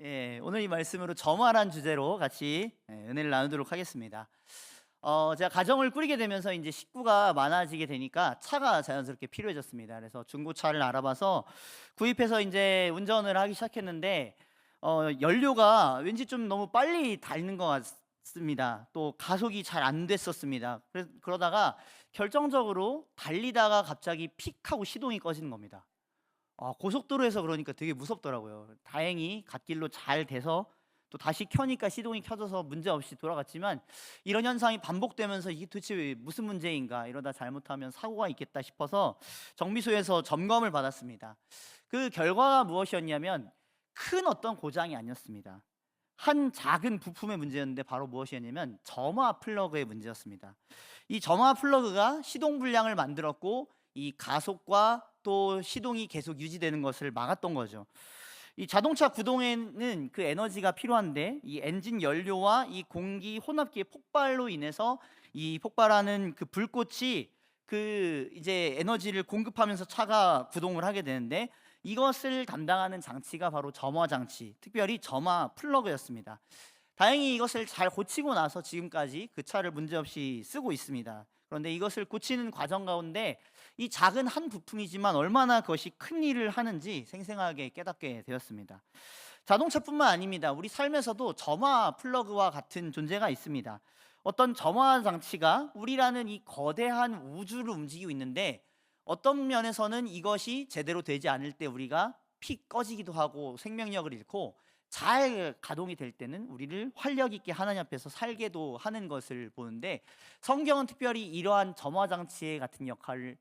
예, 오늘 이 말씀으로 점화란 주제로 같이 은혜를 나누도록 하겠습니다. 제가 가정을 꾸리게 되면서 이제 식구가 많아지게 되니까 차가 자연스럽게 필요해졌습니다. 그래서 중고차를 알아봐서 구입해서 이제 운전을 하기 시작했는데 연료가 왠지 좀 너무 빨리 닳는 것 같습니다. 또 가속이 잘 안 됐었습니다. 그러다가 결정적으로 달리다가 갑자기 픽 하고 시동이 꺼지는 겁니다. 고속도로에서 그러니까 되게 무섭더라고요. 다행히 갓길로 잘 돼서 또 다시 켜니까 시동이 켜져서 문제 없이 돌아갔지만, 이런 현상이 반복되면서 이게 도대체 무슨 문제인가, 이러다 잘못하면 사고가 있겠다 싶어서 정비소에서 점검을 받았습니다. 그 결과가 무엇이었냐면 큰 어떤 고장이 아니었습니다. 한 작은 부품의 문제였는데 바로 무엇이었냐면 점화 플러그의 문제였습니다. 이 점화 플러그가 시동 불량을 만들었고 이 가속과 또 시동이 계속 유지되는 것을 막았던 거죠. 이 자동차 구동에는 그 에너지가 필요한데 이 엔진 연료와 이 공기 혼합기의 폭발로 인해서 이 폭발하는 그 불꽃이 그 이제 에너지를 공급하면서 차가 구동을 하게 되는데, 이것을 담당하는 장치가 바로 점화 장치, 특별히 점화 플러그였습니다. 다행히 이것을 잘 고치고 나서 지금까지 그 차를 문제없이 쓰고 있습니다. 그런데 이것을 고치는 과정 가운데 이 작은 한 부품이지만 얼마나 그것이 큰 일을 하는지 생생하게 깨닫게 되었습니다. 자동차뿐만 아닙니다. 우리 삶에서도 점화 플러그와 같은 존재가 있습니다. 어떤 점화 장치가 우리라는 이 거대한 우주를 움직이고 있는데, 어떤 면에서는 이것이 제대로 되지 않을 때 우리가 픽 꺼지기도 하고 생명력을 잃고, 잘 가동이 될 때는 우리를 활력 있게 하나님 앞에서 살게도 하는 것을 보는데, 성경은 특별히 이러한 점화 장치 같은 역할의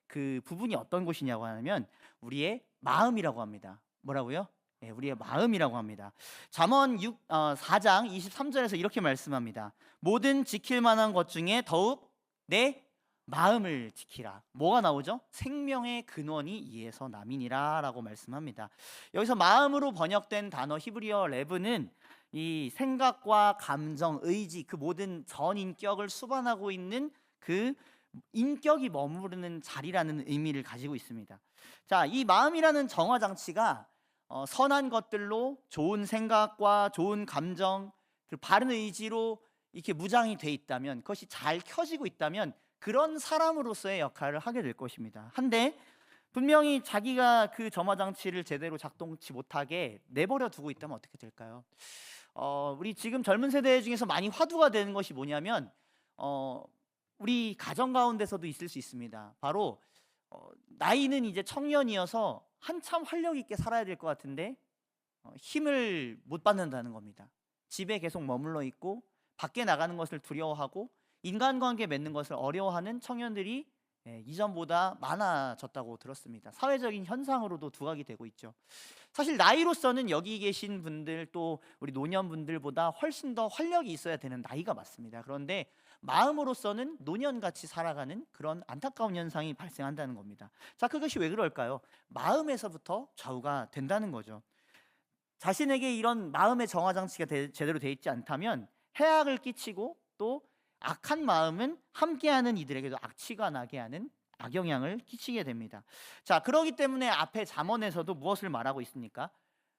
그 부분이 어떤 곳이냐고 하면 우리의 마음이라고 합니다. 뭐라고요? 네, 우리의 마음이라고 합니다. 잠언 4장 23절에서 이렇게 말씀합니다. 모든 지킬 만한 것 중에 더욱 내 마음을 지키라. 뭐가 나오죠? 생명의 근원이 이에서 남이니라 라고 말씀합니다. 여기서 마음으로 번역된 단어 히브리어 레브는 이 생각과 감정, 의지, 그 모든 전인격을 수반하고 있는 그 인격이 머무르는 자리라는 의미를 가지고 있습니다. 자, 이 마음이라는 정화 장치가 선한 것들로 좋은 생각과 좋은 감정, 그 바른 의지로 이렇게 무장이 돼 있다면, 그것이 잘 켜지고 있다면 그런 사람으로서의 역할을 하게 될 것입니다. 한데 분명히 자기가 그 점화 장치를 제대로 작동치 못하게 내버려 두고 있다면 어떻게 될까요? 우리 지금 젊은 세대 중에서 많이 화두가 되는 것이 뭐냐면 우리 가정 가운데서도 있을 수 있습니다. 바로 나이는 이제 청년이어서 한참 활력 있게 살아야 될 것 같은데 힘을 못 받는다는 겁니다. 집에 계속 머물러 있고 밖에 나가는 것을 두려워하고 인간관계 맺는 것을 어려워하는 청년들이 이전보다 많아졌다고 들었습니다. 사회적인 현상으로도 두각이 되고 있죠. 사실 나이로서는 여기 계신 분들 또 우리 노년분들보다 훨씬 더 활력이 있어야 되는 나이가 맞습니다. 그런데 마음으로서는 노년같이 살아가는 그런 안타까운 현상이 발생한다는 겁니다. 자, 그것이 왜 그럴까요? 마음에서부터 좌우가 된다는 거죠. 자신에게 이런 마음의 정화 장치가 제대로 돼 있지 않다면 해악을 끼치고, 또 악한 마음은 함께하는 이들에게도 악취가 나게 하는 악영향을 끼치게 됩니다. 자, 그러기 때문에 앞에 잠언에서도 무엇을 말하고 있습니까?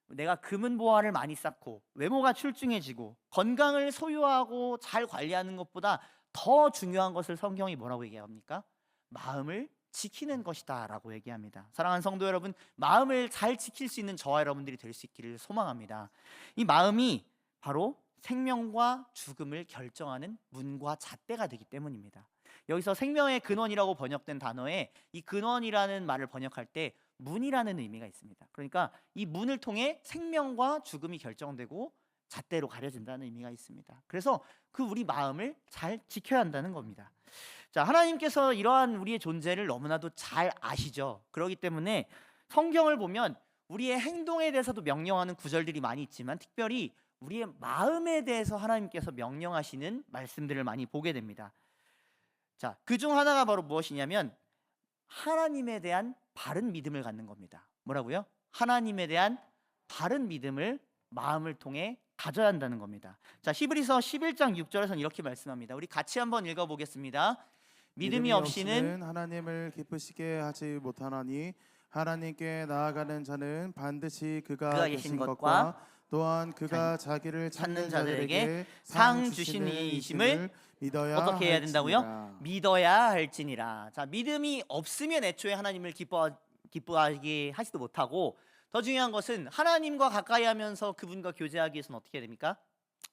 내가 금은 보화를 많이 쌓고 외모가 출중해지고 건강을 소유하고 잘 관리하는 것보다 더 중요한 것을 성경이 뭐라고 얘기합니까? 마음을 지키는 것이다 라고 얘기합니다. 사랑하는 성도 여러분, 마음을 잘 지킬 수 있는 저와 여러분들이 될 수 있기를 소망합니다. 이 마음이 바로 생명과 죽음을 결정하는 문과 잣대가 되기 때문입니다. 여기서 생명의 근원이라고 번역된 단어에 이 근원이라는 말을 번역할 때 문이라는 의미가 있습니다. 그러니까 이 문을 통해 생명과 죽음이 결정되고 잣대로 가려진다는 의미가 있습니다. 그래서 그 우리 마음을 잘 지켜야 한다는 겁니다. 자, 하나님께서 이러한 우리의 존재를 너무나도 잘 아시죠. 그렇기 때문에 성경을 보면 우리의 행동에 대해서도 명령하는 구절들이 많이 있지만, 특별히 우리의 마음에 대해서 하나님께서 명령하시는 말씀들을 많이 보게 됩니다. 자, 그중 하나가 바로 무엇이냐면 하나님에 대한 바른 믿음을 갖는 겁니다. 뭐라고요? 하나님에 대한 바른 믿음을 마음을 통해 가져야 한다는 겁니다. 자, 히브리서 11장 6절에서는 이렇게 말씀합니다. 우리 같이 한번 읽어보겠습니다. 믿음이 없이는 하나님을 기쁘시게 하지 못하나니 하나님께 나아가는 자는 반드시 그가 계신 것과 또한 그가 자기를 찾는 자들에게 상 주시는 이심을 믿어야 어떻게 해야 된다고요? 할지니라. 믿어야 할지니라. 자, 믿음이 없으면 애초에 하나님을 기뻐하게 하지도 못하고, 더 중요한 것은 하나님과 가까이 하면서 그분과 교제하기 위해서는 어떻게 해야 됩니까?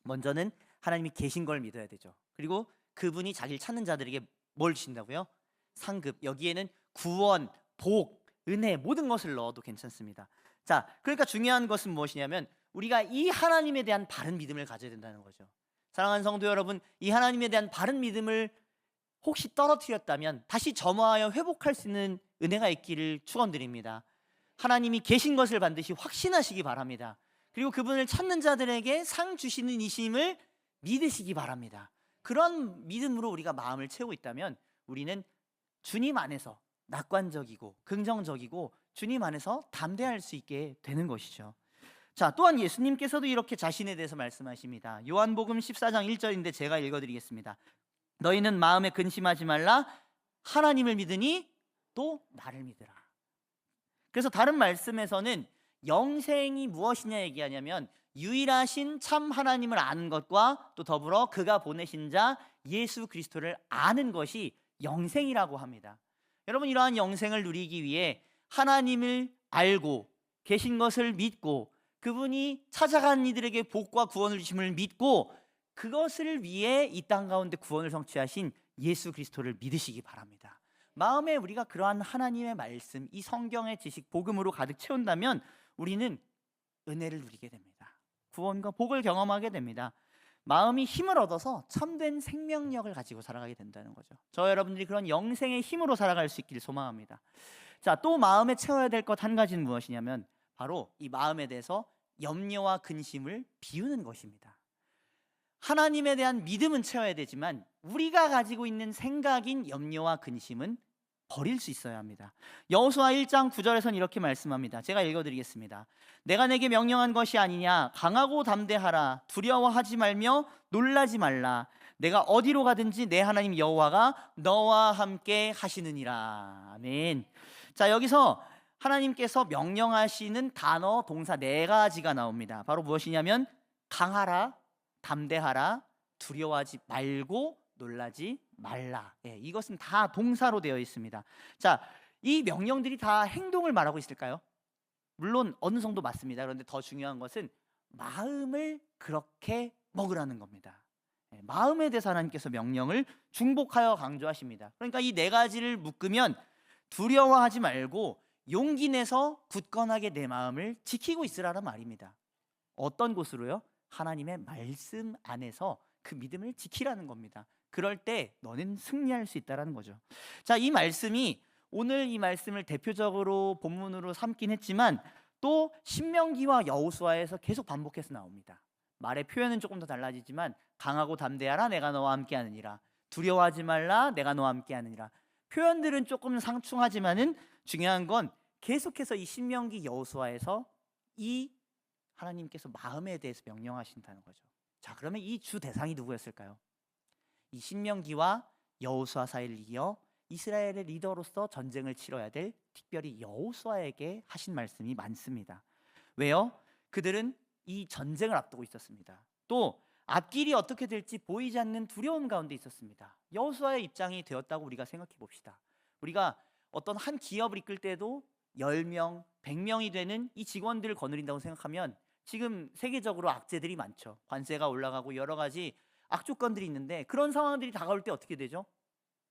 먼저는 하나님이 계신 걸 믿어야 되죠. 그리고 그분이 자기를 찾는 자들에게 뭘 주신다고요? 상급. 여기에는 구원, 복, 은혜, 모든 것을 넣어도 괜찮습니다. 자, 그러니까 중요한 것은 무엇이냐면 우리가 이 하나님에 대한 바른 믿음을 가져야 된다는 거죠. 사랑하는 성도 여러분, 이 하나님에 대한 바른 믿음을 혹시 떨어뜨렸다면 다시 점화하여 회복할 수 있는 은혜가 있기를 축원드립니다. 하나님이 계신 것을 반드시 확신하시기 바랍니다. 그리고 그분을 찾는 자들에게 상 주시는 이심을 믿으시기 바랍니다. 그런 믿음으로 우리가 마음을 채우고 있다면 우리는 주님 안에서 낙관적이고 긍정적이고 주님 안에서 담대할 수 있게 되는 것이죠. 자, 또한 예수님께서도 이렇게 자신에 대해서 말씀하십니다. 요한복음 14장 1절인데 제가 읽어드리겠습니다. 너희는 마음에 근심하지 말라. 하나님을 믿으니 또 나를 믿으라. 그래서 다른 말씀에서는 영생이 무엇이냐 얘기하냐면 유일하신 참 하나님을 아는 것과 또 더불어 그가 보내신 자 예수 그리스도를 아는 것이 영생이라고 합니다. 여러분, 이러한 영생을 누리기 위해 하나님을 알고 계신 것을 믿고 그분이 찾아간 이들에게 복과 구원을 주심을 믿고 그것을 위해 이 땅 가운데 구원을 성취하신 예수 그리스도를 믿으시기 바랍니다. 마음에 우리가 그러한 하나님의 말씀, 이 성경의 지식, 복음으로 가득 채운다면 우리는 은혜를 누리게 됩니다. 구원과 복을 경험하게 됩니다. 마음이 힘을 얻어서 참된 생명력을 가지고 살아가게 된다는 거죠. 저 여러분들이 그런 영생의 힘으로 살아갈 수 있기를 소망합니다. 자, 또 마음에 채워야 될 것 한 가지는 무엇이냐면 바로 이 마음에 대해서 염려와 근심을 비우는 것입니다. 하나님에 대한 믿음은 채워야 되지만 우리가 가지고 있는 생각인 염려와 근심은 버릴 수 있어야 합니다. 여호수아 1장 9절에서는 이렇게 말씀합니다. 제가 읽어드리겠습니다. 내가 내게 명령한 것이 아니냐? 강하고 담대하라. 두려워하지 말며 놀라지 말라. 내가 어디로 가든지 내 하나님 여호와가 너와 함께 하시느니라. 아멘. 자, 여기서 하나님께서 명령하시는 단어, 동사 네 가지가 나옵니다. 바로 무엇이냐면 강하라, 담대하라, 두려워하지 말고 놀라지 말라. 이것은 다 동사로 되어 있습니다. 자, 이 명령들이 다 행동을 말하고 있을까요? 물론 어느 정도 맞습니다. 그런데 더 중요한 것은 마음을 그렇게 먹으라는 겁니다. 마음에 대해서 하나님께서 명령을 중복하여 강조하십니다. 그러니까 이 네 가지를 묶으면 두려워하지 말고 용기 내서 굳건하게 내 마음을 지키고 있으라는 말입니다. 어떤 곳으로요? 하나님의 말씀 안에서 그 믿음을 지키라는 겁니다. 그럴 때 너는 승리할 수 있다는 거죠. 자, 이 말씀이 오늘 이 말씀을 대표적으로 본문으로 삼긴 했지만 또 신명기와 여호수아에서 계속 반복해서 나옵니다. 말의 표현은 조금 더 달라지지만 강하고 담대하라, 내가 너와 함께하느니라. 두려워하지 말라, 내가 너와 함께하느니라. 표현들은 조금 상충하지만은 중요한 건 계속해서 이 신명기 여호수아에서 이 하나님께서 마음에 대해서 명령하신다는 거죠. 자, 그러면 이 주 대상이 누구였을까요? 이 신명기와 여호수아 사이를 이어 이스라엘의 리더로서 전쟁을 치러야 될 특별히 여호수아에게 하신 말씀이 많습니다. 왜요? 그들은 이 전쟁을 앞두고 있었습니다. 또 앞길이 어떻게 될지 보이지 않는 두려움 가운데 있었습니다. 여호수아의 입장이 되었다고 우리가 생각해 봅시다. 우리가 어떤 한 기업을 이끌 때도 10명, 100명이 되는 이 직원들을 거느린다고 생각하면 지금 세계적으로 악재들이 많죠. 관세가 올라가고 여러 가지 악조건들이 있는데 그런 상황들이 다가올 때 어떻게 되죠?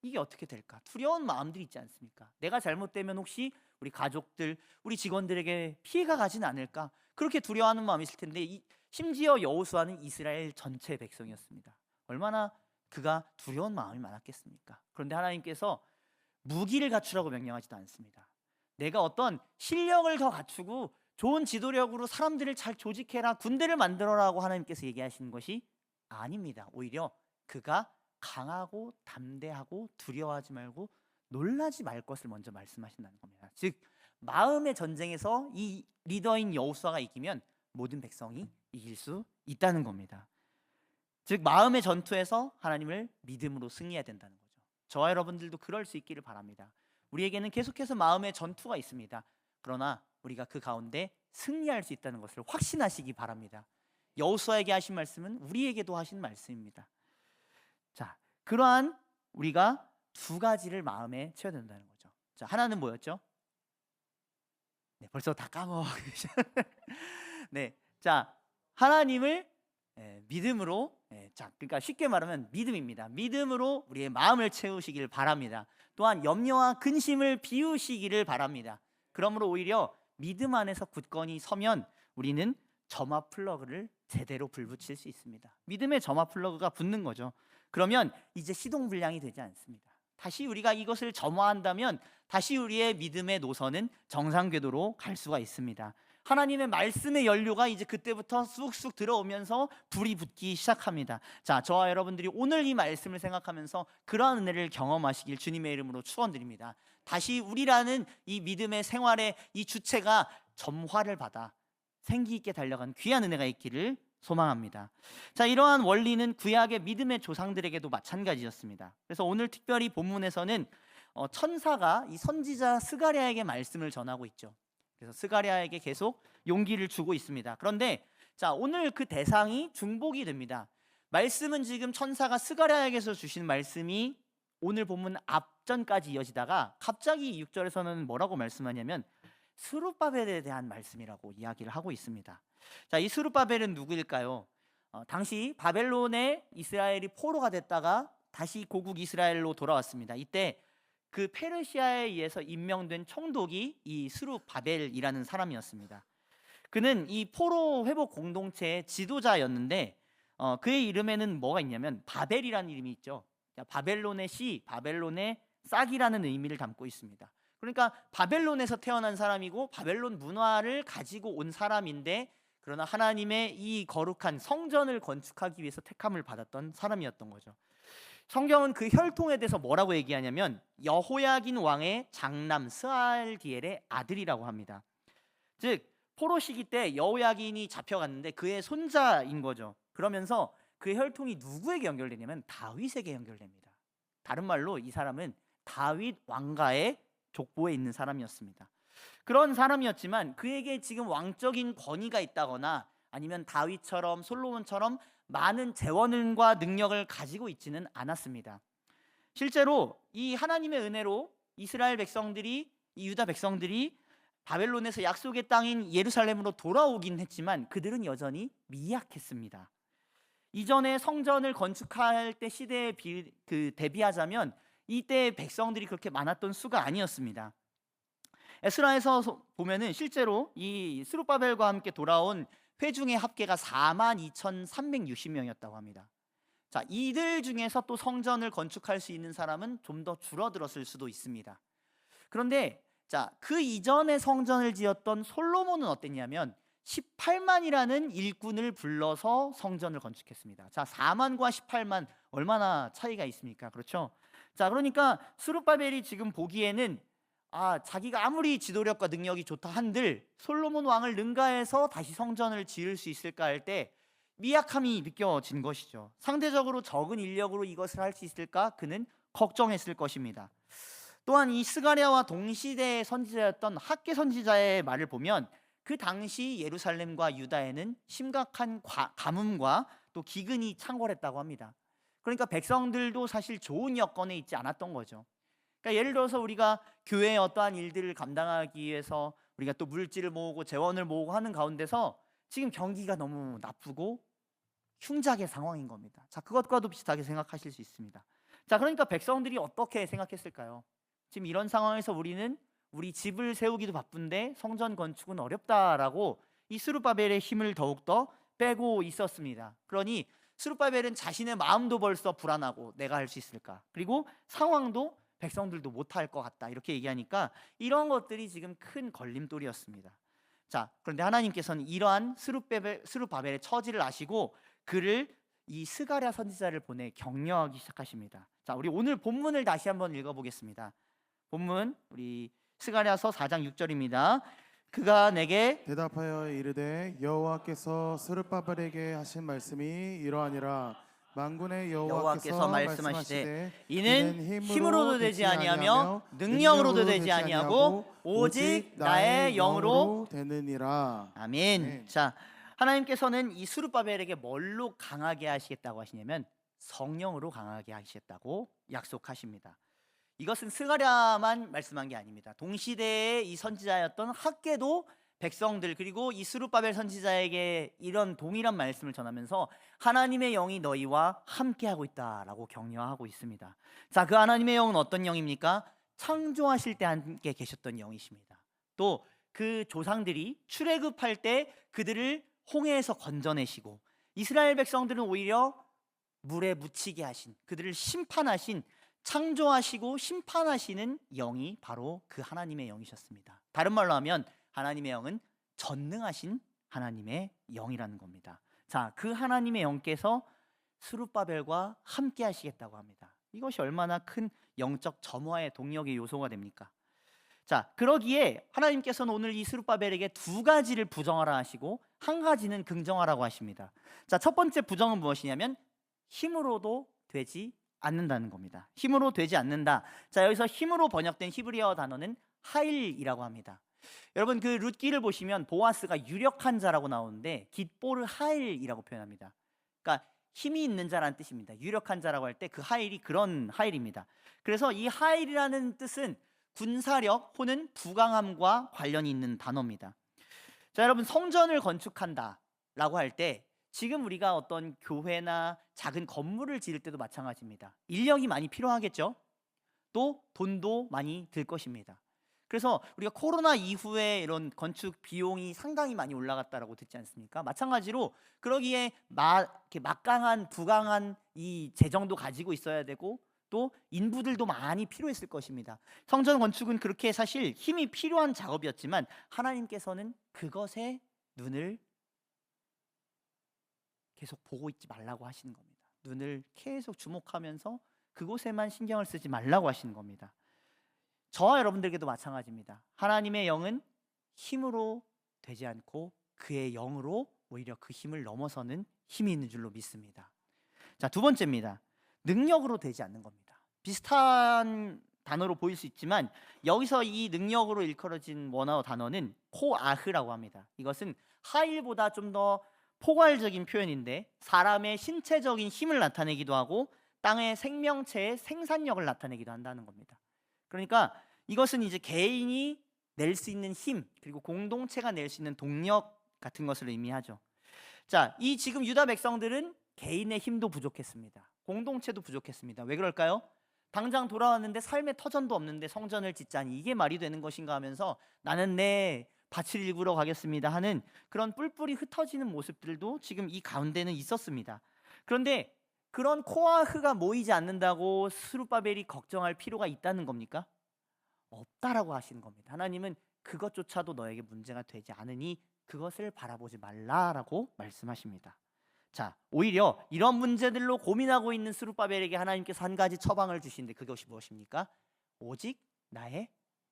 이게 어떻게 될까? 두려운 마음들이 있지 않습니까? 내가 잘못되면 혹시 우리 가족들, 우리 직원들에게 피해가 가진 않을까? 그렇게 두려워하는 마음이 있을 텐데 심지어 여호수아는 이스라엘 전체 백성이었습니다. 얼마나 그가 두려운 마음이 많았겠습니까? 그런데 하나님께서 무기를 갖추라고 명령하지도 않습니다. 내가 어떤 실력을 더 갖추고 좋은 지도력으로 사람들을 잘 조직해라, 군대를 만들어라고 하나님께서 얘기하시는 것이 아닙니다. 오히려 그가 강하고 담대하고 두려워하지 말고 놀라지 말 것을 먼저 말씀하신다는 겁니다. 즉 마음의 전쟁에서 이 리더인 여호수아가 이기면 모든 백성이 이길 수 있다는 겁니다. 즉 마음의 전투에서 하나님을 믿음으로 승리해야 된다는 거죠. 저와 여러분들도 그럴 수 있기를 바랍니다. 우리에게는 계속해서 마음의 전투가 있습니다. 그러나 우리가 그 가운데 승리할 수 있다는 것을 확신하시기 바랍니다. 여호수아에게 하신 말씀은 우리에게도 하신 말씀입니다. 자, 그러한 우리가 두 가지를 마음에 채워야 된다는 거죠. 자, 하나는 뭐였죠? 네, 벌써 다 까먹으셨. 네, 자, 하나님을 믿음으로, 자, 그러니까 쉽게 말하면 믿음입니다. 믿음으로 우리의 마음을 채우시길 바랍니다. 또한 염려와 근심을 비우시기를 바랍니다. 그러므로 오히려 믿음 안에서 굳건히 서면 우리는 점화 플러그를 제대로 불붙일 수 있습니다. 믿음의 점화 플러그가 붙는 거죠. 그러면 이제 시동불량이 되지 않습니다. 다시 우리가 이것을 점화한다면 다시 우리의 믿음의 노선은 정상궤도로 갈 수가 있습니다. 하나님의 말씀의 연료가 이제 그때부터 쑥쑥 들어오면서 불이 붙기 시작합니다. 자, 저와 여러분들이 오늘 이 말씀을 생각하면서 그러한 은혜를 경험하시길 주님의 이름으로 축원드립니다. 다시 우리라는 이 믿음의 생활의 이 주체가 점화를 받아 생기 있게 달려간 귀한 은혜가 있기를 소망합니다. 자, 이러한 원리는 구약의 믿음의 조상들에게도 마찬가지였습니다. 그래서 오늘 특별히 본문에서는 천사가 이 선지자 스가랴에게 말씀을 전하고 있죠. 그래서 스가랴에게 계속 용기를 주고 있습니다. 그런데 자, 오늘 그 대상이 중복이 됩니다. 말씀은 지금 천사가 스가랴에게서 주신 말씀이 오늘 본문 앞전까지 이어지다가 갑자기 6절에서는 뭐라고 말씀하냐면 스룹바벨에 대한 말씀이라고 이야기를 하고 있습니다. 자, 이 스룹바벨은 누구일까요? 당시 바벨론에 이스라엘이 포로가 됐다가 다시 고국 이스라엘로 돌아왔습니다. 이때 그 페르시아에 의해서 임명된 총독이 이 스룹바벨이라는 사람이었습니다. 그는 이 포로 회복 공동체의 지도자였는데 그의 이름에는 뭐가 있냐면 바벨이라는 이름이 있죠. 바벨론의 씨, 바벨론의 싹이라는 의미를 담고 있습니다. 그러니까 바벨론에서 태어난 사람이고 바벨론 문화를 가지고 온 사람인데 그러나 하나님의 이 거룩한 성전을 건축하기 위해서 택함을 받았던 사람이었던 거죠. 성경은 그 혈통에 대해서 뭐라고 얘기하냐면 여호야긴 왕의 장남 스알디엘의 아들이라고 합니다. 즉 포로 시기 때 여호야긴이 잡혀갔는데 그의 손자인 거죠. 그러면서 그의 혈통이 누구에게 연결되냐면 다윗에게 연결됩니다. 다른 말로 이 사람은 다윗 왕가의 족보에 있는 사람이었습니다. 그런 사람이었지만 그에게 지금 왕적인 권위가 있다거나 아니면 다윗처럼 솔로몬처럼 많은 재원과 능력을 가지고 있지는 않았습니다. 실제로 이 하나님의 은혜로 이스라엘 백성들이, 이 유다 백성들이 바벨론에서 약속의 땅인 예루살렘으로 돌아오긴 했지만 그들은 여전히 미약했습니다. 이전에 성전을 건축할 때 시대에 대비하자면 이때 백성들이 그렇게 많았던 수가 아니었습니다. 에스라에서 보면은 실제로 이 스룹바벨과 함께 돌아온 회중의 합계가 42,360명이었다고 합니다. 자, 이들 중에서 또 성전을 건축할 수 있는 사람은 좀 더 줄어들었을 수도 있습니다. 그런데 자, 그 이전에 성전을 지었던 솔로몬은 어땠냐면 18만이라는 일꾼을 불러서 성전을 건축했습니다. 자, 4만과 18만 얼마나 차이가 있습니까? 그렇죠? 자, 그러니까 스룹바벨이 지금 보기에는 자기가 아무리 지도력과 능력이 좋다 한들 솔로몬 왕을 능가해서 다시 성전을 지을 수 있을까 할 때 미약함이 느껴진 것이죠. 상대적으로 적은 인력으로 이것을 할 수 있을까? 그는 걱정했을 것입니다. 또한 이 스가랴와 동시대의 선지자였던 학개 선지자의 말을 보면 그 당시 예루살렘과 유다에는 심각한 가뭄과 또 기근이 창궐했다고 합니다. 그러니까 백성들도 사실 좋은 여건에 있지 않았던 거죠. 그러니까 예를 들어서 우리가 교회의 어떠한 일들을 감당하기 위해서 우리가 또 물질을 모으고 재원을 모으고 하는 가운데서 지금 경기가 너무 나쁘고 흉작의 상황인 겁니다. 자, 그것과도 비슷하게 생각하실 수 있습니다. 자, 그러니까 백성들이 어떻게 생각했을까요? 지금 이런 상황에서 우리는 우리 집을 세우기도 바쁜데 성전 건축은 어렵다라고 이 스룹바벨의 힘을 더욱더 빼고 있었습니다. 그러니 스룹바벨은 자신의 마음도 벌써 불안하고 내가 할 수 있을까? 그리고 상황도 백성들도 못할 것 같다 이렇게 얘기하니까 이런 것들이 지금 큰 걸림돌이었습니다. 자, 그런데 하나님께서는 이러한 스룹바벨의 처지를 아시고 그를 이 스가랴 선지자를 보내 격려하기 시작하십니다. 자, 우리 오늘 본문을 다시 한번 읽어보겠습니다. 본문 우리 스가랴서 4장 6절입니다. 그가 내게 대답하여 이르되 여호와께서 스룹바벨에게 하신 말씀이 이러하니라. 만군의 여호와께서 여호와께서 말씀하시되 말씀하시되 이는 힘으로도 되지 아니하며 능력으로도 되지 아니하고 오직 나의 영으로 되느니라. 아멘. 아멘. 자, 하나님께서는 이 스룹바벨에게 뭘로 강하게 하시겠다고 하시냐면 성령으로 강하게 하시겠다고 약속하십니다. 이것은 스가랴만 말씀한 게 아닙니다. 동시대의 이 선지자였던 학개도 백성들 그리고 이 스룹바벨 선지자에게 이런 동일한 말씀을 전하면서 하나님의 영이 너희와 함께하고 있다라고 격려하고 있습니다. 자, 그 하나님의 영은 어떤 영입니까? 창조하실 때 함께 계셨던 영이십니다. 또 그 조상들이 출애굽할 때 그들을 홍해에서 건져내시고 이스라엘 백성들은 오히려 물에 묻히게 하신, 그들을 심판하신, 창조하시고 심판하시는 영이 바로 그 하나님의 영이셨습니다. 다른 말로 하면 하나님의 영은 전능하신 하나님의 영이라는 겁니다. 자, 그 하나님의 영께서 스룹바벨과 함께 하시겠다고 합니다. 이것이 얼마나 큰 영적 점화의 동력의 요소가 됩니까? 자, 그러기에 하나님께서는 오늘 이 스룹바벨에게 두 가지를 부정하라 하시고 한 가지는 긍정하라고 하십니다. 자, 첫 번째 부정은 무엇이냐면 힘으로도 되지 않는다는 겁니다. 힘으로 되지 않는다. 자, 여기서 힘으로 번역된 히브리어 단어는 하일이라고 합니다. 여러분, 그 룻기를 보시면 보아스가 유력한 자라고 나오는데 깃보르 하일이라고 표현합니다. 그러니까 힘이 있는 자라는 뜻입니다. 유력한 자라고 할 때 그 하일이 그런 하일입니다. 그래서 이 하일이라는 뜻은 군사력 혹은 부강함과 관련이 있는 단어입니다. 자, 여러분, 성전을 건축한다 라고 할 때 지금 우리가 어떤 교회나 작은 건물을 지을 때도 마찬가지입니다. 인력이 많이 필요하겠죠. 또 돈도 많이 들 것입니다. 그래서 우리가 코로나 이후에 이런 건축 비용이 상당히 많이 올라갔다라고 듣지 않습니까? 마찬가지로 그러기에 이렇게 막강한 부강한 이 재정도 가지고 있어야 되고 또 인부들도 많이 필요했을 것입니다. 성전 건축은 그렇게 사실 힘이 필요한 작업이었지만 하나님께서는 그것에 눈을 계속 보고 있지 말라고 하시는 겁니다. 눈을 계속 주목하면서 그곳에만 신경을 쓰지 말라고 하시는 겁니다. 저와 여러분들에게도 마찬가지입니다. 하나님의 영은 힘으로 되지 않고 그의 영으로 오히려 그 힘을 넘어서는 힘이 있는 줄로 믿습니다. 자, 두 번째입니다. 능력으로 되지 않는 겁니다. 비슷한 단어로 보일 수 있지만 여기서 이 능력으로 일컬어진 원어 단어는 코아흐라고 합니다. 이것은 하일보다 좀 더 포괄적인 표현인데 사람의 신체적인 힘을 나타내기도 하고 땅의 생명체의 생산력을 나타내기도 한다는 겁니다. 그러니까 이것은 이제 개인이 낼 수 있는 힘 그리고 공동체가 낼 수 있는 동력 같은 것을 의미하죠. 자, 이 지금 유다 백성들은 개인의 힘도 부족했습니다. 공동체도 부족했습니다. 왜 그럴까요? 당장 돌아왔는데 삶의 터전도 없는데 성전을 짓자니 이게 말이 되는 것인가 하면서 나는 내 밭을 일구러 가겠습니다 하는 그런 뿔뿔이 흩어지는 모습들도 지금 이 가운데는 있었습니다. 그런데 그런 코아흐가 모이지 않는다고 스룹바벨이 걱정할 필요가 있다는 겁니까? 없다라고 하시는 겁니다. 하나님은 그것조차도 너에게 문제가 되지 않으니 그것을 바라보지 말라라고 말씀하십니다. 자, 오히려 이런 문제들로 고민하고 있는 스룹바벨에게 하나님께서 한 가지 처방을 주시는데 그것이 무엇입니까? 오직 나의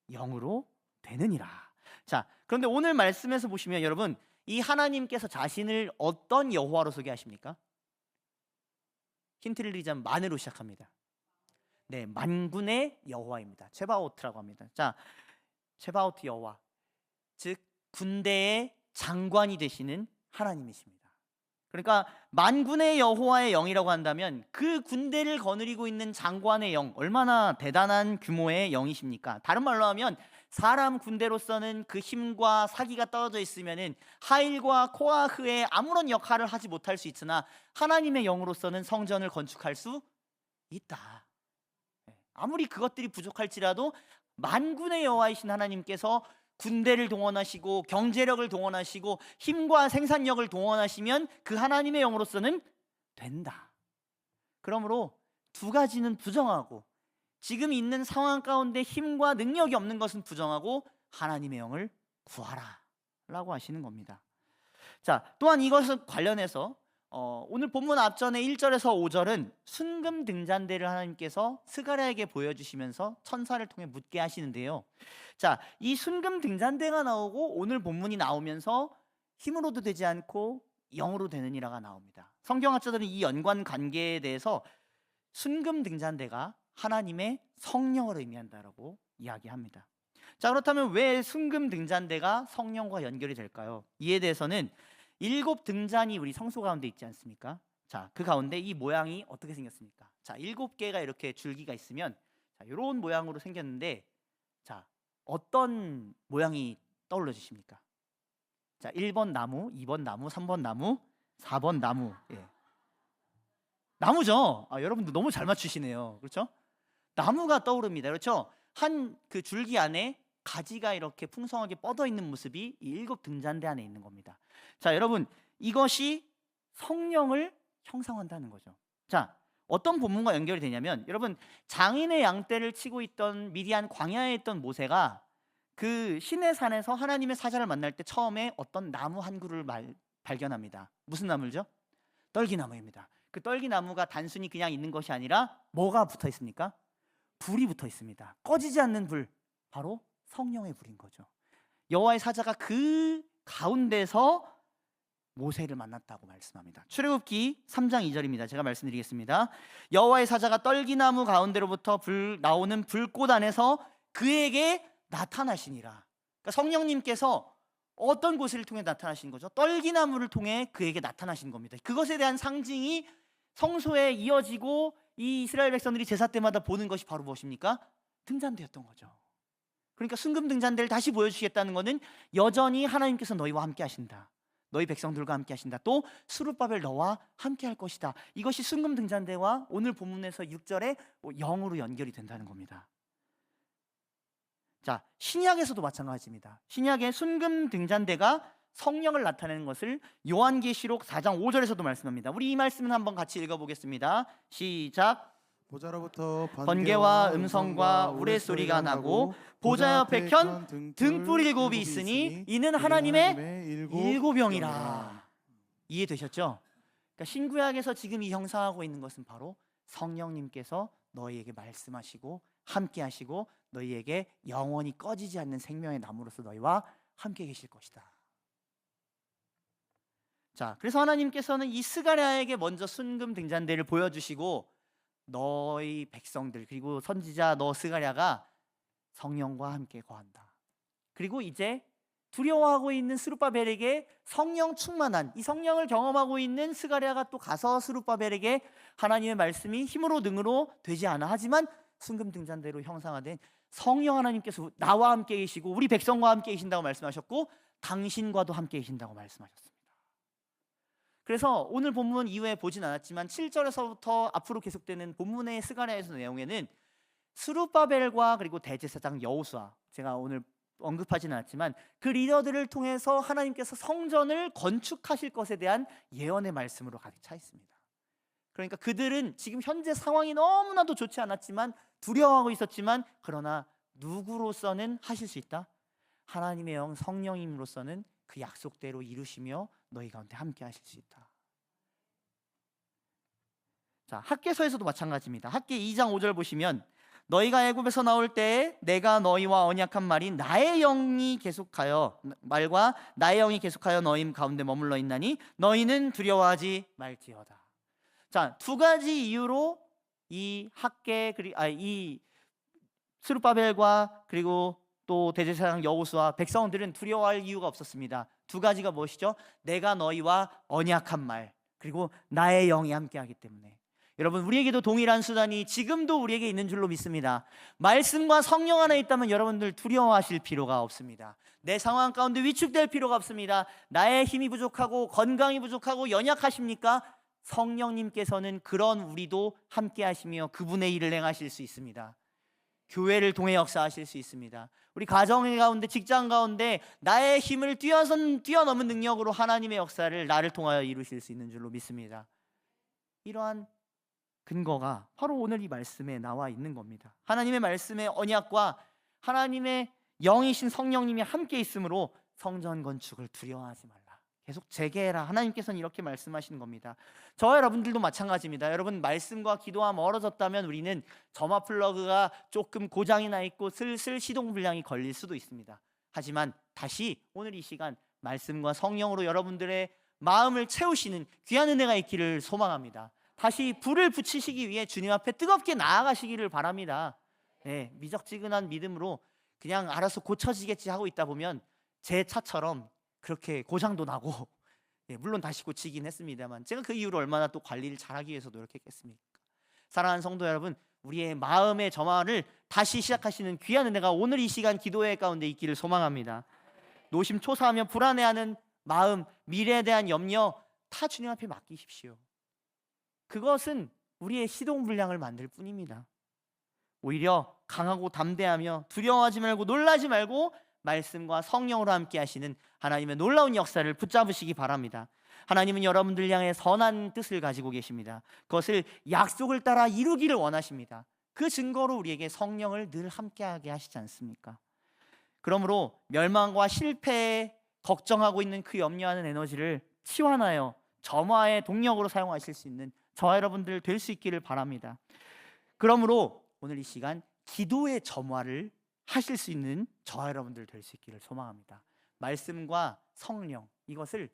영으로 되느니라. 자, 그런데 오늘 말씀에서 보시면 여러분, 이 하나님께서 자신을 어떤 여호와로 소개하십니까? 힌트를 드리자면 만으로 시작합니다. 네, 만군의 여호와입니다. 체바오트라고 합니다. 자, 체바오트 여호와, 즉 군대의 장관이 되시는 하나님이십니다. 그러니까 만군의 여호와의 영이라고 한다면 그 군대를 거느리고 있는 장관의 영, 얼마나 대단한 규모의 영이십니까? 다른 말로 하면 사람 군대로서는 그 힘과 사기가 떨어져 있으면은 하일과 코아흐의 아무런 역할을 하지 못할 수 있으나 하나님의 영으로서는 성전을 건축할 수 있다. 아무리 그것들이 부족할지라도 만군의 여호와이신 하나님께서 군대를 동원하시고 경제력을 동원하시고 힘과 생산력을 동원하시면 그 하나님의 영으로서는 된다. 그러므로 두 가지는 부정하고 지금 있는 상황 가운데 힘과 능력이 없는 것은 부정하고 하나님의 영을 구하라 라고 하시는 겁니다. 자, 또한 이것과 관련해서 오늘 본문 앞전에 1절에서 5절은 순금 등잔대를 하나님께서 스가랴에게 보여주시면서 천사를 통해 묻게 하시는데요. 자, 이 순금 등잔대가 나오고 오늘 본문이 나오면서 힘으로도 되지 않고 영으로 되느니라가 나옵니다. 성경학자들은 이 연관 관계에 대해서 순금 등잔대가 하나님의 성령을 의미한다라고 이야기합니다. 자, 그렇다면 왜 순금 등잔대가 성령과 연결이 될까요? 이에 대해서는 7 등잔이 우리 성소 가운데 있지 않습니까? 자, 그 가운데 이 모양이 어떻게 생겼습니까? 자, 7개가 이렇게 줄기가 있으면 자, 이런 모양으로 생겼는데 자, 어떤 모양이 떠올라지십니까? 자, 1번 나무, 2번 나무, 3번 나무, 4번 나무. 예. 나무죠. 여러분들 너무 잘 맞추시네요. 그렇죠? 나무가 떠오릅니다. 그렇죠? 한 그 줄기 안에 가지가 이렇게 풍성하게 뻗어 있는 모습이 이 7 등잔대 안에 있는 겁니다. 자, 여러분, 이것이 성령을 형상한다는 거죠. 자, 어떤 본문과 연결이 되냐면 여러분, 장인의 양떼를 치고 있던 미디안 광야에 있던 모세가 그 시내산에서 하나님의 사자를 만날 때 처음에 어떤 나무 한 그루를 발견합니다. 무슨 나무죠? 떨기나무입니다. 그 떨기나무가 단순히 그냥 있는 것이 아니라 뭐가 붙어 있습니까? 불이 붙어 있습니다. 꺼지지 않는 불, 바로 성령의 불인 거죠. 여호와의 사자가 그 가운데서 모세를 만났다고 말씀합니다. 출애굽기 3장 2절입니다. 제가 말씀드리겠습니다. 여호와의 사자가 떨기나무 가운데로부터 나오는 불꽃 안에서 그에게 나타나시니라. 그러니까 성령님께서 어떤 곳을 통해 나타나신 거죠? 떨기나무를 통해 그에게 나타나신 겁니다. 그것에 대한 상징이 성소에 이어지고 이 이스라엘 백성들이 제사 때마다 보는 것이 바로 무엇입니까? 등잔대였던 거죠. 그러니까 순금 등잔대를 다시 보여주시겠다는 것은 여전히 하나님께서 너희와 함께 하신다. 너희 백성들과 함께 하신다. 또 스룹바벨 너와 함께 할 것이다. 이것이 순금 등잔대와 오늘 본문에서 6절에 영으로 연결이 된다는 겁니다. 자, 신약에서도 마찬가지입니다. 신약의 순금 등잔대가 성령을 나타내는 것을 요한계시록 4장 5절에서도 말씀합니다. 우리 이 말씀은 한번 같이 읽어보겠습니다. 시작. 보좌로부터 번개와 음성과 우레소리가 나고 보좌 옆에 켠 등불 7이 있으니 이는 하나님의 7영이라. 이해되셨죠? 그러니까 신구약에서 지금 이 형상하고 있는 것은 바로 성령님께서 너희에게 말씀하시고 함께 하시고 너희에게 영원히 꺼지지 않는 생명의 나무로서 너희와 함께 계실 것이다. 자, 그래서 하나님께서는 이 스가랴에게 먼저 순금 등잔대를 보여주시고 너희 백성들 그리고 선지자 너 스가랴가 성령과 함께 거한다. 그리고 이제 두려워하고 있는 스룹바벨에게 성령 충만한 이 성령을 경험하고 있는 스가랴가 또 가서 스룹바벨에게 하나님의 말씀이 힘으로 능으로 되지 않아 하지만 순금 등잔대로 형상화된 성령 하나님께서 나와 함께 계시고 우리 백성과 함께 계신다고 말씀하셨고 당신과도 함께 계신다고 말씀하셨습니다. 그래서 오늘 본문 이후에 보진 않았지만 7절에서부터 앞으로 계속되는 본문의 스가랴에서 내용에는 스룹바벨과 그리고 대제사장 여호수아, 제가 오늘 언급하지는 않았지만 그 리더들을 통해서 하나님께서 성전을 건축하실 것에 대한 예언의 말씀으로 가득 차 있습니다. 그러니까 그들은 지금 현재 상황이 너무나도 좋지 않았지만 두려워하고 있었지만 그러나 누구로서는 하실 수 있다? 하나님의 영 성령님으로서는 그 약속대로 이루시며 너희 가운데 함께 하실 수 있다. 자, 학개서에서도 마찬가지입니다. 학개 2장 5절 보시면 너희가 애굽에서 나올 때에 내가 너희와 언약한 말이 나의 영이 계속하여 말과 나의 영이 계속하여 너희 가운데 머물러 있나니 너희는 두려워하지 말지어다. 자, 두 가지 이유로 이 학개 이 스룹바벨과 그리고 또 대제사장 여호수아 백성들은 두려워할 이유가 없었습니다. 두 가지가 무엇이죠? 내가 너희와 언약한 말 그리고 나의 영이 함께하기 때문에. 여러분, 우리에게도 동일한 수단이 지금도 우리에게 있는 줄로 믿습니다. 말씀과 성령 안에 있다면 여러분들 두려워하실 필요가 없습니다. 내 상황 가운데 위축될 필요가 없습니다. 나의 힘이 부족하고 건강이 부족하고 연약하십니까? 성령님께서는 그런 우리도 함께 하시며 그분의 일을 행하실 수 있습니다. 교회를 통해 역사하실 수 있습니다. 우리 가정 가운데 직장 가운데 나의 힘을 뛰어넘은 능력으로 하나님의 역사를 나를 통하여 이루실 수 있는 줄로 믿습니다. 이러한 근거가 바로 오늘 이 말씀에 나와 있는 겁니다. 하나님의 말씀의 언약과 하나님의 영이신 성령님이 함께 있으므로 성전 건축을 두려워하지 말라. 계속 재개해라. 하나님께서는 이렇게 말씀하시는 겁니다. 저와 여러분들도 마찬가지입니다. 여러분, 말씀과 기도와 멀어졌다면 우리는 점화 플러그가 조금 고장이 나 있고 슬슬 시동 불량이 걸릴 수도 있습니다. 하지만 다시 오늘 이 시간 말씀과 성령으로 여러분들의 마음을 채우시는 귀한 은혜가 있기를 소망합니다. 다시 불을 붙이시기 위해 주님 앞에 뜨겁게 나아가시기를 바랍니다. 네, 미적지근한 믿음으로 그냥 알아서 고쳐지겠지 하고 있다 보면 제 차처럼 그렇게 고장도 나고, 물론 다시 고치긴 했습니다만 제가 그 이후로 얼마나 또 관리를 잘하기 위해서 노력했겠습니까? 사랑하는 성도 여러분, 우리의 마음의 점화를 다시 시작하시는 귀한 은혜가 오늘 이 시간 기도회 가운데 있기를 소망합니다. 노심초사하며 불안해하는 마음, 미래에 대한 염려 다 주님 앞에 맡기십시오. 그것은 우리의 시동불량을 만들 뿐입니다. 오히려 강하고 담대하며 두려워하지 말고 놀라지 말고 말씀과 성령으로 함께 하시는 하나님의 놀라운 역사를 붙잡으시기 바랍니다. 하나님은 여러분들 향해 선한 뜻을 가지고 계십니다. 그것을 약속을 따라 이루기를 원하십니다. 그 증거로 우리에게 성령을 늘 함께하게 하시지 않습니까? 그러므로 멸망과 실패에 걱정하고 있는 그 염려하는 에너지를 치환하여 점화의 동력으로 사용하실 수 있는 저와 여러분들 될 수 있기를 바랍니다. 그러므로 오늘 이 시간 기도의 점화를 하실 수 있는 저와 여러분들 될 수 있기를 소망합니다. 말씀과 성령, 이것을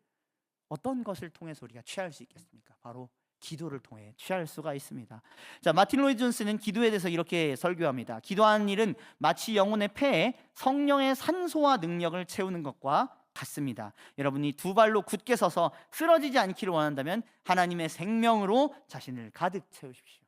어떤 것을 통해서 우리가 취할 수 있겠습니까? 바로 기도를 통해 취할 수가 있습니다. 자, 마틴 로이드 존스는 기도에 대해서 이렇게 설교합니다. 기도하는 일은 마치 영혼의 폐에 성령의 산소와 능력을 채우는 것과 같습니다. 여러분이 두 발로 굳게 서서 쓰러지지 않기를 원한다면 하나님의 생명으로 자신을 가득 채우십시오.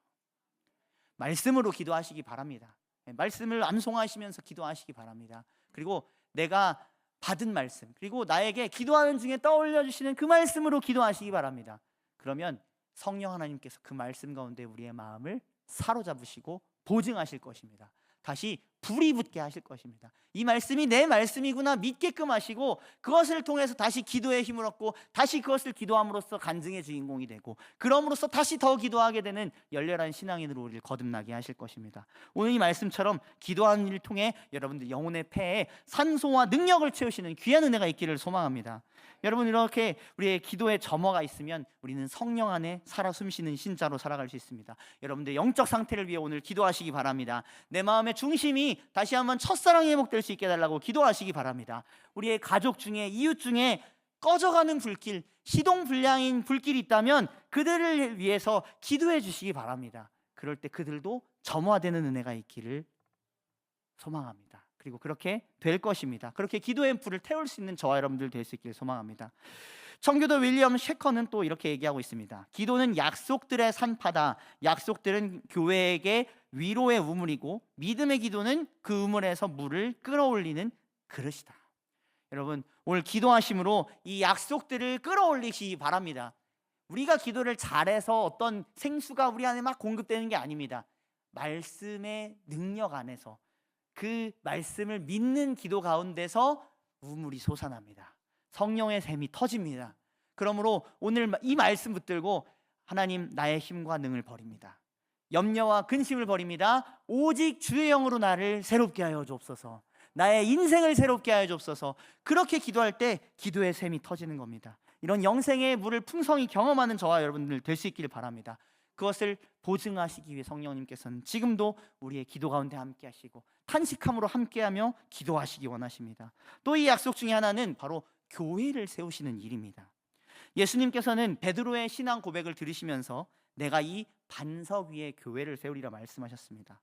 말씀으로 기도하시기 바랍니다. 말씀을 암송하시면서 기도하시기 바랍니다. 그리고 내가 받은 말씀, 그리고 나에게 기도하는 중에 떠올려 주시는 그 말씀으로 기도하시기 바랍니다. 그러면 성령 하나님께서 그 말씀 가운데 우리의 마음을 사로잡으시고 보증하실 것입니다. 다시 불이 붙게 하실 것입니다. 이 말씀이 내 말씀이구나 믿게끔 하시고, 그것을 통해서 다시 기도의 힘을 얻고, 다시 그것을 기도함으로써 간증의 주인공이 되고, 그럼으로써 다시 더 기도하게 되는 열렬한 신앙인으로 우리를 거듭나게 하실 것입니다. 오늘 이 말씀처럼 기도하는 일을 통해 여러분들 영혼의 폐에 산소와 능력을 채우시는 귀한 은혜가 있기를 소망합니다. 여러분, 이렇게 우리의 기도의 점화가 있으면 우리는 성령 안에 살아 숨쉬는 신자로 살아갈 수 있습니다. 여러분들 영적 상태를 위해 오늘 기도하시기 바랍니다. 내 마음의 중심이 다시 한번 첫사랑이 회복될 수 있게 해달라고 기도하시기 바랍니다. 우리의 가족 중에, 이웃 중에 꺼져가는 불길, 시동불량인 불길이 있다면 그들을 위해서 기도해 주시기 바랍니다. 그럴 때 그들도 점화되는 은혜가 있기를 소망합니다. 그리고 그렇게 될 것입니다. 그렇게 기도의 불을 태울 수 있는 저와 여러분들 될 수 있기를 소망합니다. 청교도 윌리엄 셰커는 또 이렇게 얘기하고 있습니다. 기도는 약속들의 산파다. 약속들은 교회에게 위로의 우물이고, 믿음의 기도는 그 우물에서 물을 끌어올리는 그릇이다. 여러분, 오늘 기도하심으로 이 약속들을 끌어올리시기 바랍니다. 우리가 기도를 잘해서 어떤 생수가 우리 안에 막 공급되는 게 아닙니다. 말씀의 능력 안에서, 그 말씀을 믿는 기도 가운데서 우물이 솟아납니다. 성령의 샘이 터집니다. 그러므로 오늘 이 말씀 붙들고, 하나님, 나의 힘과 능을 버립니다. 염려와 근심을 버립니다. 오직 주의 영으로 나를 새롭게 하여 주옵소서. 나의 인생을 새롭게 하여 주옵소서. 그렇게 기도할 때 기도의 샘이 터지는 겁니다. 이런 영생의 물을 풍성히 경험하는 저와 여러분들 될 수 있기를 바랍니다. 그것을 보증하시기 위해 성령님께서는 지금도 우리의 기도 가운데 함께 하시고 탄식함으로 함께하며 기도하시기 원하십니다. 또 이 약속 중에 하나는 바로 교회를 세우시는 일입니다. 예수님께서는 베드로의 신앙 고백을 들으시면서 내가 이 반석 위에 교회를 세우리라 말씀하셨습니다.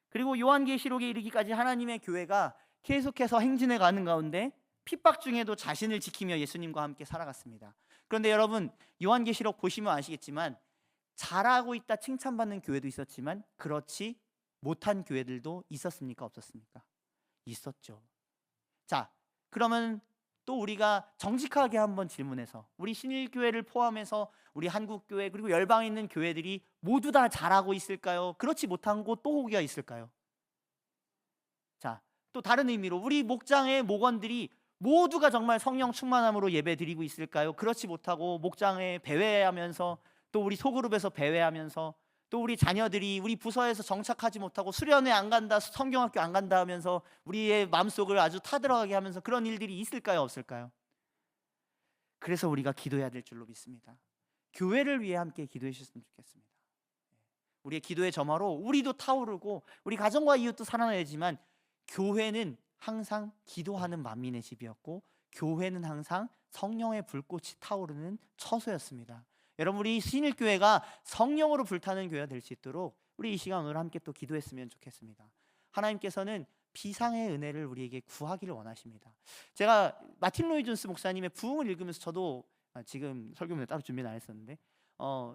그리고 요한계시록에 이르기까지 하나님의 교회가 계속해서 행진해 가는 가운데 핍박 중에도 자신을 지키며 예수님과 함께 살아갔습니다. 그런데 여러분, 요한계시록 보시면 아시겠지만 잘하고 있다 칭찬받는 교회도 있었지만 그렇지 못한 교회들도 있었습니까? 없었습니까? 있었죠. 자, 그러면 또 우리가 정직하게 한번 질문해서, 우리 신일교회를 포함해서 우리 한국교회 그리고 열방에 있는 교회들이 모두 다 잘하고 있을까요? 그렇지 못한 곳 또 혹여 있을까요? 자, 또 다른 의미로 우리 목장의 목원들이 모두가 정말 성령 충만함으로 예배 드리고 있을까요? 그렇지 못하고 목장에 배회하면서, 또 우리 소그룹에서 배회하면서, 또 우리 자녀들이 우리 부서에서 정착하지 못하고 수련회 안 간다, 성경학교 안 간다 하면서 우리의 마음속을 아주 타들어가게 하면서 그런 일들이 있을까요? 없을까요? 그래서 우리가 기도해야 될 줄로 믿습니다. 교회를 위해 함께 기도해 주셨으면 좋겠습니다. 우리의 기도의 점화로 우리도 타오르고 우리 가정과 이웃도 살아나야지만, 교회는 항상 기도하는 만민의 집이었고, 교회는 항상 성령의 불꽃이 타오르는 처소였습니다. 여러분, 우리 신일교회가 성령으로 불타는 교회가 될 수 있도록 우리 이 시간 오늘 함께 또 기도했으면 좋겠습니다. 하나님께서는 비상의 은혜를 우리에게 구하기를 원하십니다. 제가 마틴 로이 존스 목사님의 부흥을 읽으면서 저도 지금 설교문을 따로 준비는 안 했었는데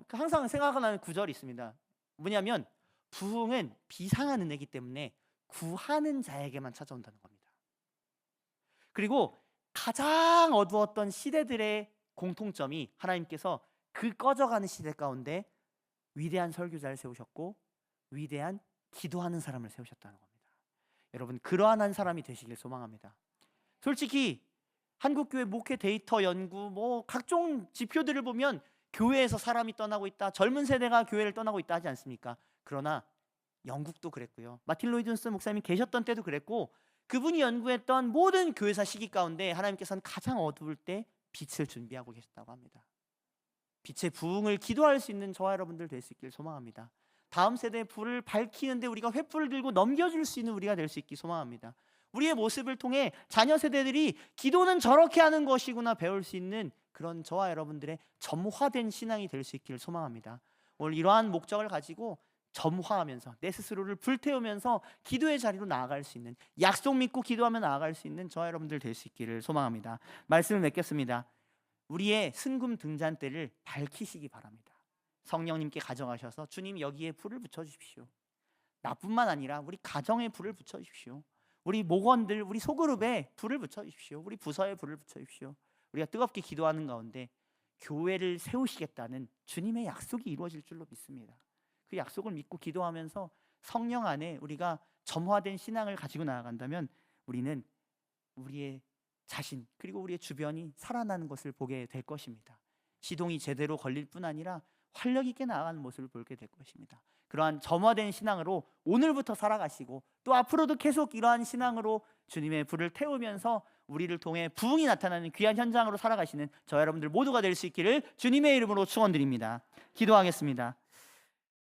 항상 생각나는 구절이 있습니다. 뭐냐면 부흥은 비상한 은혜이기 때문에 구하는 자에게만 찾아온다는 겁니다. 그리고 가장 어두웠던 시대들의 공통점이 하나님께서 그 꺼져가는 시대 가운데 위대한 설교자를 세우셨고 위대한 기도하는 사람을 세우셨다는 겁니다. 여러분, 그러한 한 사람이 되시길 소망합니다. 솔직히 한국교회 목회 데이터 연구 각종 지표들을 보면 교회에서 사람이 떠나고 있다, 젊은 세대가 교회를 떠나고 있다 하지 않습니까? 그러나 영국도 그랬고요, 마틴 로이 존스 목사님이 계셨던 때도 그랬고, 그분이 연구했던 모든 교회사 시기 가운데 하나님께서는 가장 어두울 때 빛을 준비하고 계셨다고 합니다. 빛의 부흥을 기도할 수 있는 저와 여러분들 될 수 있길 소망합니다. 다음 세대의 불을 밝히는데 우리가 횃불을 들고 넘겨줄 수 있는 우리가 될 수 있기 소망합니다. 우리의 모습을 통해 자녀 세대들이 기도는 저렇게 하는 것이구나 배울 수 있는 그런 저와 여러분들의 점화된 신앙이 될 수 있기를 소망합니다. 오늘 이러한 목적을 가지고 점화하면서 내 스스로를 불태우면서 기도의 자리로 나아갈 수 있는, 약속 믿고 기도하며 나아갈 수 있는 저와 여러분들 될 수 있기를 소망합니다. 말씀을 맺겠습니다. 우리의 순금 등잔대를 밝히시기 바랍니다. 성령님께 가져가셔서 주님 여기에 불을 붙여주십시오. 나뿐만 아니라 우리 가정에 불을 붙여주십시오. 우리 목원들, 우리 소그룹에 불을 붙여주십시오. 우리 부서에 불을 붙여주십시오. 우리가 뜨겁게 기도하는 가운데 교회를 세우시겠다는 주님의 약속이 이루어질 줄로 믿습니다. 그 약속을 믿고 기도하면서 성령 안에 우리가 점화된 신앙을 가지고 나아간다면 우리는 우리의 자신 그리고 우리의 주변이 살아나는 것을 보게 될 것입니다. 시동이 제대로 걸릴 뿐 아니라 활력 있게 나아가는 모습을 보게 될 것입니다. 그러한 점화된 신앙으로 오늘부터 살아가시고 또 앞으로도 계속 이러한 신앙으로 주님의 불을 태우면서 우리를 통해 부흥이 나타나는 귀한 현장으로 살아가시는 저 여러분들 모두가 될 수 있기를 주님의 이름으로 축원드립니다. 기도하겠습니다.